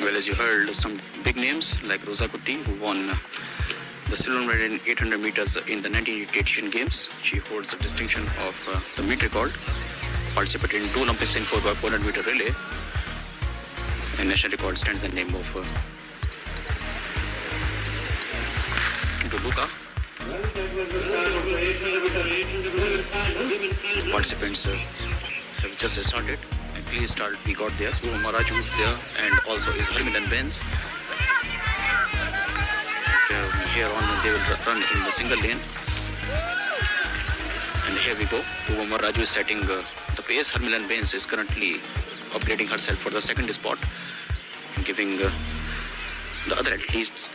Well, as you heard, some big names like Rosa Kutti, who won the silver medal in 800 meters in the 1988 Asian Games. She holds the distinction of the meet record. Participated in 2 Olympics in 4x400 meter relay. And national record stands the name of Luka. Participants have just started. Please start. We got there. Purva Maraju is there, and also is Harmilan Benz. Here on, they will run in the single lane. And here we go. Purva Maraju is setting the pace. Harmilan Benz is currently upgrading herself for the second spot, and giving the other athletes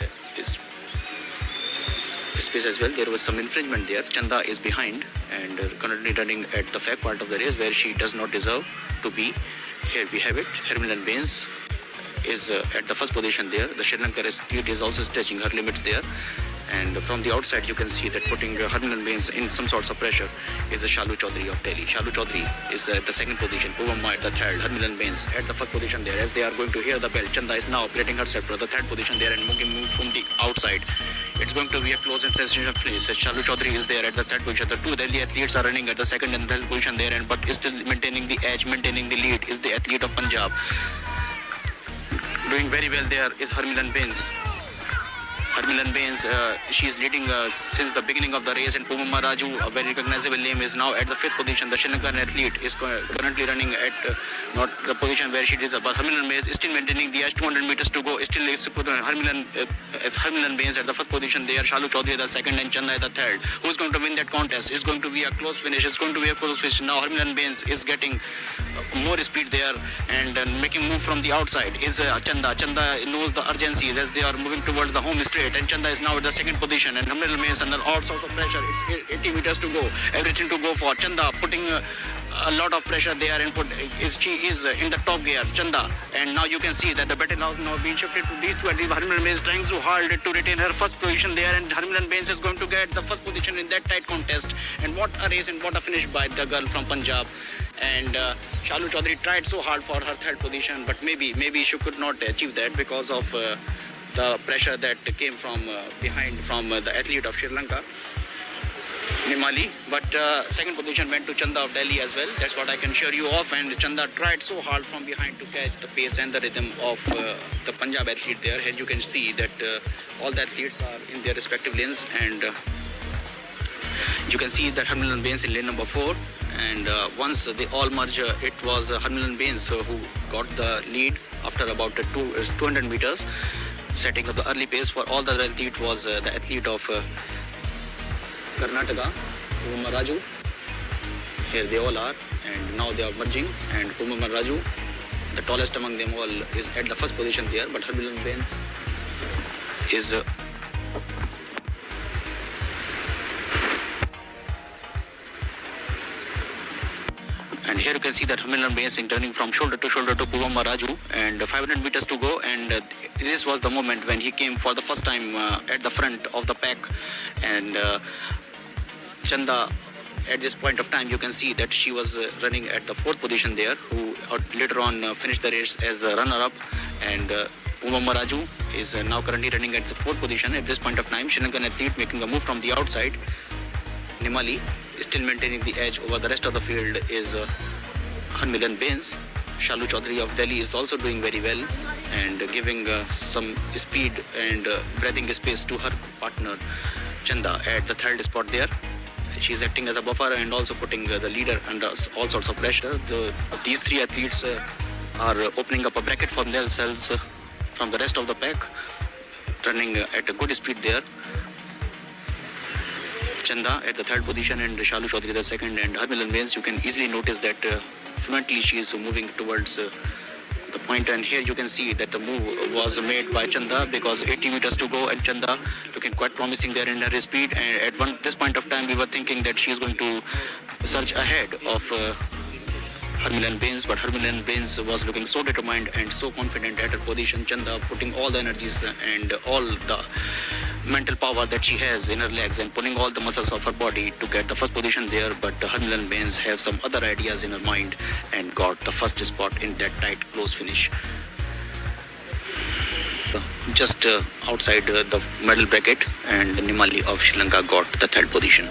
space as well. There was some infringement there. Chanda is behind and currently running at the fag part of the race where she does not deserve to be. Here we have it. Harmilan Benz is at the first position there. The Sri Lanka athlete is also stretching her limits there. And from the outside, you can see that putting Harmilan Benz in some sorts of pressure is Shalu Chaudhary of Delhi. Shalu Chaudhary is at the second position, Purva at the third, Harmilan Benz at the first position there. As they are going to hear the bell, Chanda is now operating herself to the third position there and moving from the outside. It's going to be a close and sensational finish. Shalu Chaudhary is there at the third position. The 2 Delhi athletes are running at the second and third position there, but is still maintaining the edge, maintaining the lead is the athlete of Punjab. Doing very well there is Harmilan Benz. Harmilan Benz, she is leading since the beginning of the race, and Purva Maraju, a very recognizable name, is now at the 5th position. The Sri Lankan athlete is currently running at not the position where she is, but Harmilan Benz is still maintaining the edge. 200 meters to go. Still is Harmilan Benz at the 1st position there. Shalu Chaudhary the 2nd and Chanda at the 3rd. Who is going to win that contest? It's going to be a close finish. It's going to be a close finish. Now Harmilan Benz is getting more speed there and making move from the outside is Chanda. Chanda knows the urgencies as they are moving towards the home straight, and Chanda is now at the 2nd position, and Harmilan Benz under all sorts of pressure. It's 80 meters to go, everything to go for. Chanda putting a lot of pressure there, and she is in the top gear, Chanda, and now you can see that the battle has now been shifted to these 2 athletes. Harmilan Benz trying so hard to retain her first position there, and Harmilan Benz is going to get the first position in that tight contest. And what a race and what a finish by the girl from Punjab. And Shalu Chaudhary tried so hard for her 3rd position, but maybe she could not achieve that because of the pressure that came from behind from the athlete of Sri Lanka, Nimali. But 2nd position went to Chanda of Delhi as well. That's what I can assure you of. And Chanda tried so hard from behind to catch the pace and the rhythm of the Punjab athlete there. Here you can see that all the athletes are in their respective lanes, and you can see that Harmilan Benz in lane number 4. And once they all merge, it was Harmilan Benz who got the lead after about 200 meters. Setting up the early pace for all the athlete was the athlete of Karnataka, Purva Maraju. Here they all are, and now they are merging. And Purva Maraju, the tallest among them all, is at the 1st position there, but Harmilan Benz is and here you can see that Harmilan Benz turning from shoulder to Purva Maraju, and 500 meters to go. And this was the moment when he came for the first time at the front of the pack. And Chanda, at this point of time, you can see that she was running at the 4th position there, who later on finished the race as a runner-up. And Purva Maraju is now currently running at the 4th position at this point of time. Sri Lankan athlete making a move from the outside. Nimali still maintaining the edge over the rest of the field is Harmilan Benz. Shalu Chaudhary of Delhi is also doing very well and giving some speed and breathing space to her partner Chanda at the 3rd spot there. She is acting as a buffer and also putting the leader under all sorts of pressure. These 3 athletes are opening up a bracket for themselves from the rest of the pack, running at a good speed there. Chanda at the 3rd position and Shalu Chaudhary the 2nd, and Harmilan Benz, you can easily notice that fluently she is moving towards the point. And here you can see that the move was made by Chanda because 80 meters to go, and Chanda looking quite promising there in her speed. And at this point of time, we were thinking that she is going to surge ahead of Harmilan Benz, but Harmilan Benz was looking so determined and so confident at her position. Chanda putting all the energies and all the mental power that she has in her legs and pulling all the muscles of her body to get the first position there. But Harmilan Bains have some other ideas in her mind and got the first spot in that tight close finish. Just outside the medal bracket, and Nimali of Sri Lanka got the third position.